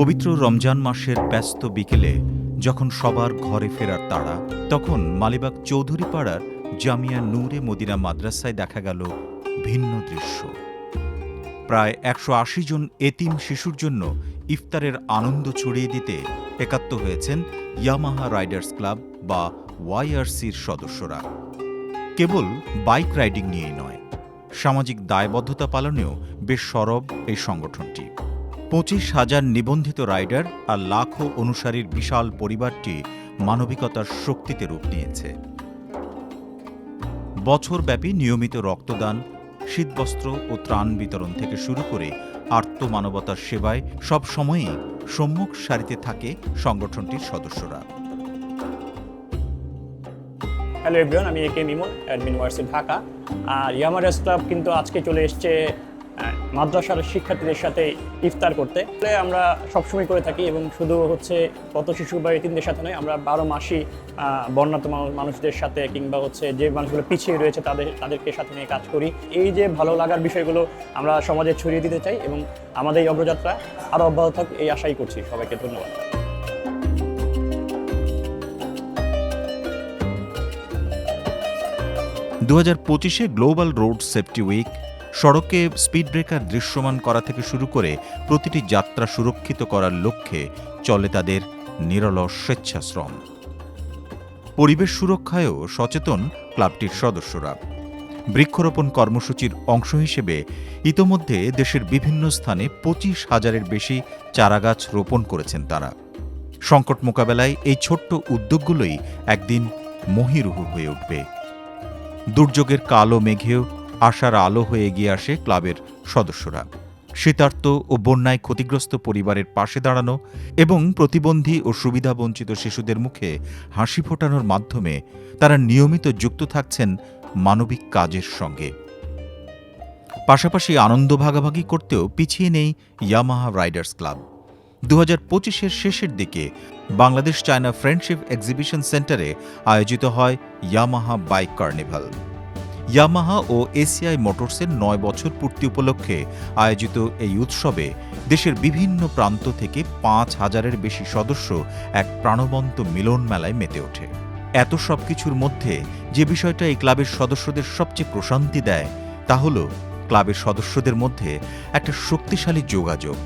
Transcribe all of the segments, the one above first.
পবিত্র রমজান মাসের ব্যস্ত বিকেলে যখন সবার ঘরে ফেরার তাড়া, তখন মালিবাগ চৌধুরীপাড়ার জামিয়া নূরে মদিনা মাদ্রাসায় দেখা গেল ভিন্ন দৃশ্য। প্রায় ১৮০ জন এতিম শিশুর জন্য ইফতারের আনন্দ ছড়িয়ে দিতে একাত্ম হয়েছেন ইয়ামাহা রাইডার্স ক্লাব বা ওয়াইআরসির সদস্যরা। কেবল বাইক রাইডিং নিয়েই নয়, সামাজিক দায়বদ্ধতা পালনেও বেশ সরব এই সংগঠনটি। ২৫,০০০ নিবন্ধিত রাইডার আর লাখো অনুসারীর বিশাল পরিবারটি মানবিকতার শক্তিতে রূপ নিয়েছে। বছরব্যাপী নিয়মিত রক্তদান, শীতবস্ত্র ও ত্রাণ বিতরণ থেকে শুরু করে আর্তমানবতার সেবায় সব সময়ই সম্মুখ সারিতে থাকে সংগঠনটির সদস্যরা। হ্যালো এভরিওয়ান, আমি একে মিমন, অ্যাডমিন ওয়ার্সি ঢাকা। আর ইয়ামাহা রাইডার্স ক্লাব কিন্তু আজকে চলে এসছে মাদ্রাসার শিক্ষার্থীদের সাথে ইফতার করতে। আমরা সবসময় করে থাকি এবং শুধু কত শিশু বা এতিমদের সাথে নয়, আমরা 12 মাসই বর্ণাঢ্য মানুষদের সাথে কিংবা যে মানুষগুলো পিছিয়ে রয়েছে তাদেরকে সাথে নিয়ে কাজ করি। এই যে ভালো লাগার বিষয়গুলো আমরা সমাজে ছড়িয়ে দিতে চাই এবং আমাদের এই অগ্রযাত্রা আরও অব্যাহত থাক এই আশাই করছি। সবাইকে ধন্যবাদ। ২০২৫-এ গ্লোবাল রোড সেফটি উইক, সড়কে স্পিড ব্রেকার দৃশ্যমান করা থেকে শুরু করে প্রতিটি যাত্রা সুরক্ষিত করার লক্ষ্যে চলে তাদের নিরলস স্বেচ্ছাশ্রম। পরিবেশ সুরক্ষায়ও সচেতন ক্লাবটির সদস্যরা। বৃক্ষরোপণ কর্মসূচির অংশ হিসেবে ইতোমধ্যে দেশের বিভিন্ন স্থানে ২৫,০০০-এর বেশি চারাগাছ রোপণ করেছেন তারা। সংকট মোকাবেলায় এই ছোট্ট উদ্যোগগুলোই একদিন মহীরুহ হয়ে উঠবে। দুর্যোগের কালো মেঘেও আশার আলো হয়ে এগিয়ে আসে ক্লাবের সদস্যরা। শীতার্ত ও বন্যায় ক্ষতিগ্রস্ত পরিবারের পাশে দাঁড়ানো এবং প্রতিবন্ধী ও সুবিধাবঞ্চিত শিশুদের মুখে হাসি ফোটানোর মাধ্যমে তারা নিয়মিত যুক্ত থাকছেন মানবিক কাজের সঙ্গে। পাশাপাশি আনন্দ ভাগাভাগি করতেও পিছিয়ে নেই ইয়ামাহা রাইডার্স ক্লাব। ২০২৫-এর শেষের দিকে বাংলাদেশ চায়না ফ্রেন্ডশিপ এক্সিবিশন সেন্টারে আয়োজিত হয় ইয়ামাহা বাইক কার্নিভাল। ইয়ামাহা ও এসিআই মোটরসের ৯ বছর পূর্তি উপলক্ষে আয়োজিত এই উৎসবে দেশের বিভিন্ন প্রান্ত থেকে ৫,০০০-এর বেশি সদস্য এক প্রাণবন্ত মিলন মেলায় মেতে ওঠে। এত সবকিছুর মধ্যে যে বিষয়টা এই ক্লাবের সদস্যদের সবচেয়ে প্রশান্তি দেয় তা হল ক্লাবের সদস্যদের মধ্যে একটা শক্তিশালী যোগাযোগ।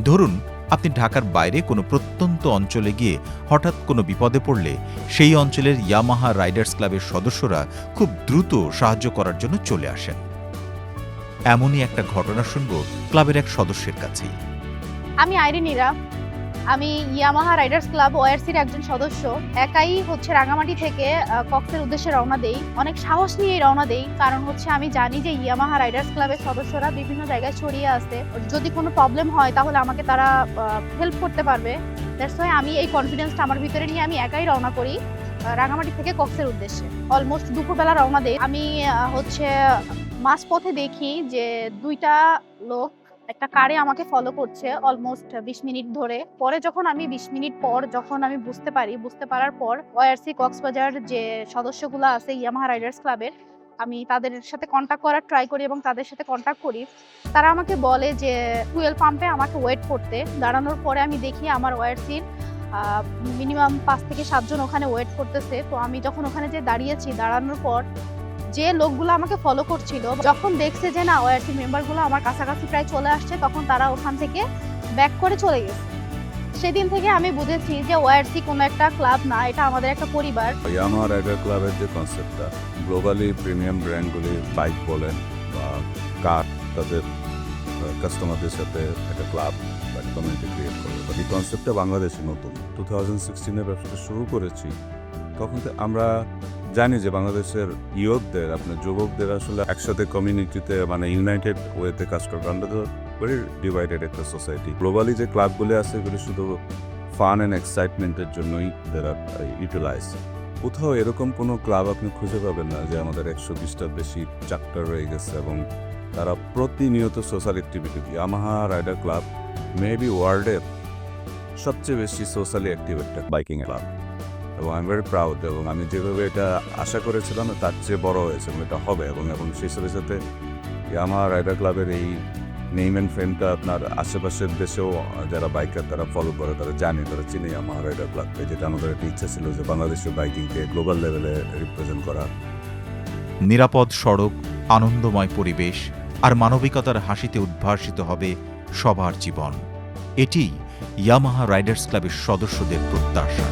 ধরুন, আপনি ঢাকার বাইরে কোনো প্রত্যন্ত অঞ্চলে গিয়ে হঠাৎ কোনো বিপদে পড়লে সেই অঞ্চলের ইয়ামাহা রাইডার্স ক্লাবের সদস্যরা খুব দ্রুত সাহায্য করার জন্য চলে আসেন। এমনই একটা ঘটনা শুনব ক্লাবের এক সদস্যের কাছেই। আমি আইরিনিরা, আমি ইয়ামাহা রাইডার্স ক্লাব ওয়াইআরসির একজন সদস্য। একাই রাঙামাটি থেকে কক্সের উদ্দেশ্যে রওনা দেই। অনেক সাহস নিয়ে রওনা দেই, কারণ আমি জানি যে ইয়ামাহা রাইডার্স ক্লাবের সদস্যরা বিভিন্ন জায়গায় ছড়িয়ে আছে। যদি কোনো প্রবলেম হয় তাহলে আমাকে তারা হেল্প করতে পারবে। দ্যাটস ওয়াই আমি এই কনফিডেন্সটা আমার ভিতরে নিয়ে আমি একাই রওনা করি রাঙামাটি থেকে কক্সের উদ্দেশ্যে। অলমোস্ট দুপুরবেলা রওনা দেই। আমি মাঝপথে দেখি যে 2টা লোক একটা কারে আমাকে ফলো করছে অলমোস্ট 20 মিনিট ধরে। পরে যখন আমি 20 মিনিট পর আমি বুঝতে পারার পর ওয়াইআরসি কক্সবাজার যে সদস্যগুলো আছে ইয়ামাহা রাইডার্স ক্লাবের, আমি তাদের সাথে কন্ট্যাক্ট করার ট্রাই করি এবং তাদের সাথে কন্ট্যাক্ট করি। তারা আমাকে বলে যে ফুয়েল পাম্পে আমাকে ওয়েট করতে। দাঁড়ানোর পরে আমি দেখি আমার ওয়াইআরসির মিনিমাম 5 থেকে 7 জন ওখানে ওয়েট করতেছে। তো আমি যখন ওখানে যে দাঁড়িয়েছি, দাঁড়ানোর পর যে লোকগুলো আমাকে ফলো করছিল যখন দেখছে যে না ওয়াইআরসি মেম্বারগুলো আমার কাছাকাছি প্রায় চলে আসছে, তখন তারা ওখান থেকে ব্যাক করে চলে গেছে। সেদিন থেকে আমি বুঝেছি যে ওয়াইআরসি কোনো একটা ক্লাব না, এটা আমাদের একটা পরিবার। ইয়ামাহা রাইডার ক্লাবের যে কনসেপ্টটা, গ্লোবালি প্রিমিয়াম ব্র্যান্ডগুলি বাইক বলেন বা কার, তাদের কাস্টমারদের সাথে একটা ক্লাব বা কমিউনিটি ক্রিয়েট করে, বাট এই কনসেপ্টটা বাংলাদেশে নতুন। 2016-এ ব্যবসাটা শুরু করেছি। তখন আমরা জানি যে বাংলাদেশের ইয়ুথদের, আপনার যুবকদের আসলে একসাথে কমিউনিটিতে ইউনাইটেড ওয়েতে কাজ করবে। আমরা তো ভেরি ডিভাইডেড একটা সোসাইটি। গ্লোবালি যে ক্লাবগুলি আছে এগুলি শুধু ফান অ্যান্ড এক্সাইটমেন্টের জন্যই তারা ইউটিলাইজ। কোথাও এরকম কোনো ক্লাব আপনি খুঁজে পাবেন না যে আমাদের 120টার বেশি চ্যাপ্টার রয়ে গেছে এবং তারা প্রতিনিয়ত social activity. Yamaha rider club maybe ওয়ার্ল্ডের সবচেয়ে বেশি সোশ্যালি অ্যাক্টিভ একটা বাইকিং ক্লাব এবং আই এম ভেরি প্রাউড। এবং আমি যেভাবে এটা আশা করেছিলাম তার চেয়ে বড় হয়েছে এবং এটা হবে। এবং সেই সাথে সাথে ইয়ামাহা রাইডার ক্লাবের এই নেইম অ্যান্ড ফেমটা আপনার আশেপাশের দেশেও যারা বাইকার তারা ফলো করে, তারা জানে, তারা চিনে ইয়ামাহা রাইডার ক্লাবকে, যেটা আমাদের একটা ইচ্ছা ছিল যে বাংলাদেশের বাইকিংকে গ্লোবাল লেভেলে রিপ্রেজেন্ট করা। নিরাপদ সড়ক, আনন্দময় পরিবেশ আর মানবিকতার হাসিতে উদ্ভাসিত হবে সবার জীবন। এটি ইয়ামাহা রাইডার্স ক্লাবের সদস্যদের প্রত্যাশা।